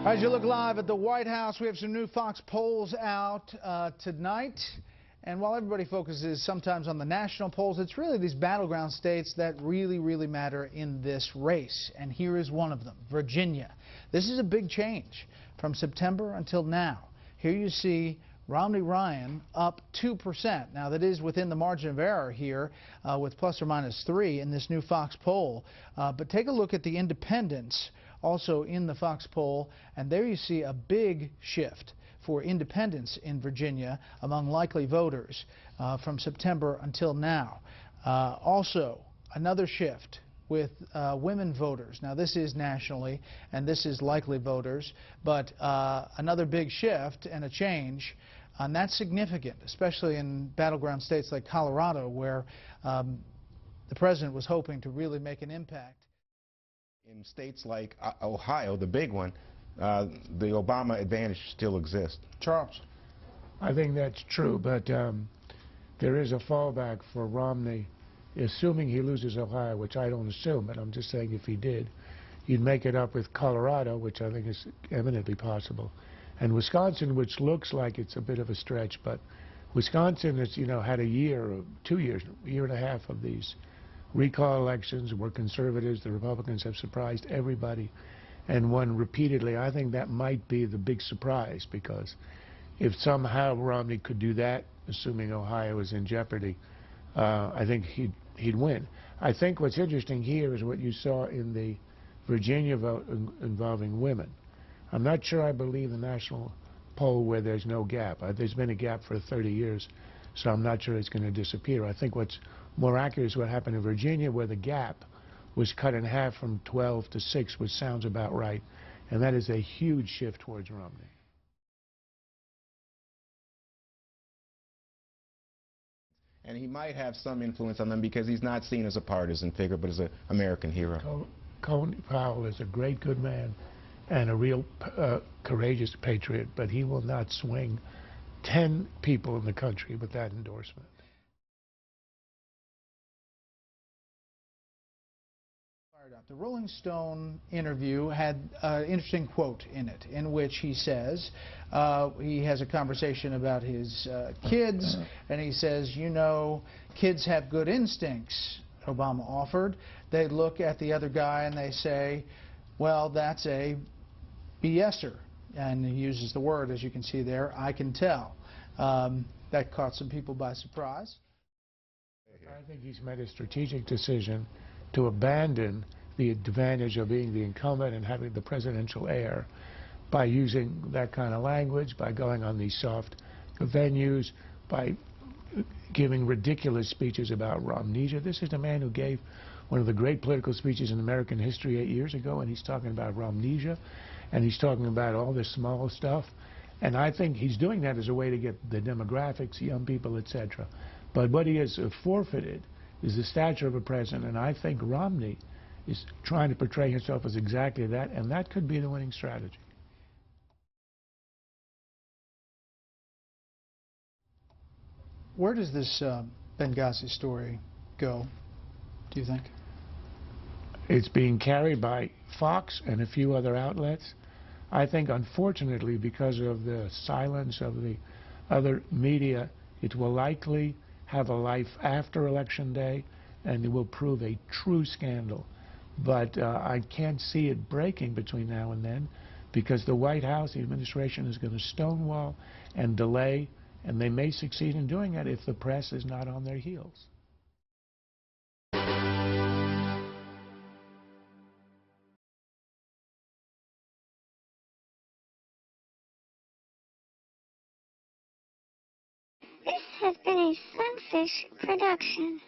As you look live at the White House, we have some new Fox polls out tonight. And while everybody focuses sometimes on the national polls, it's really these battleground states that really matter in this race. And here is one of them, Virginia. This is a big change from September until now. Here you see Romney Ryan up 2%. Now that is within the margin of error here with plus or minus 3 in this new Fox poll. But take a look at the independents also in the Fox poll, and there you see a big shift for independents in Virginia among likely voters from September until now. Also, another shift with women voters. Now this is nationally, and this is likely voters, but another big shift and a change, and that's significant, especially in battleground states like Colorado, where the president was hoping to really make an impact. In states like Ohio, the big one, the Obama advantage still exists. Charles? I think that's true, but there is a fallback for Romney, assuming he loses Ohio, which I don't assume, but I'm just saying if he did, you'd make it up with Colorado, which I think is eminently possible, and Wisconsin, which looks like it's a bit of a stretch, but Wisconsin has, had a year or 2 years, a year and a half of these recall elections where conservatives, the Republicans, have surprised everybody and won repeatedly. I think that might be the big surprise, because if somehow Romney could do that, assuming Ohio is in jeopardy, I think he'd win. I think what's interesting here is what you saw in the Virginia vote involving women. I'm not sure I believe the national poll where there's no gap. There's been a gap for 30 years, so I'm not sure it's going to disappear. I think what's more accurate is what happened in Virginia, where the gap was cut in half from 12 to 6, which sounds about right, and that is a huge shift towards Romney. And he might have some influence on them because he's not seen as a partisan figure, but as an American hero. Colin Powell is a great, good man and a real courageous patriot, but he will not swing 10 people in the country with that endorsement. The Rolling Stone interview had an interesting quote in it, in which he says, he has a conversation about his kids, and he says, kids have good instincts, Obama offered. They look at the other guy and they say, well, that's a BSer. And he uses the word, as you can see there, I can tell. That caught some people by surprise. I think he's made a strategic decision to abandon the advantage of being the incumbent and having the presidential air by using that kind of language, by going on these soft venues, by giving ridiculous speeches about Romney. This is the man who gave one of the great political speeches in American history 8 years ago, and he's talking about Romney, and he's talking about all this small stuff. And I think he's doing that as a way to get the demographics, young people, etc. But what he has forfeited is the stature of a president, and I think Romney is trying to portray himself as exactly that, and that could be the winning strategy. Where does this Bengazi story go, do you think? It's being carried by Fox and a few other outlets. I think, unfortunately, because of the silence of the other media, it will likely have a life after Election Day, and it will prove a true scandal. But I can't see it breaking between now and then, because the White House, the administration, is going to stonewall and delay, and they may succeed in doing that if the press is not on their heels. This has been a Sunfish production.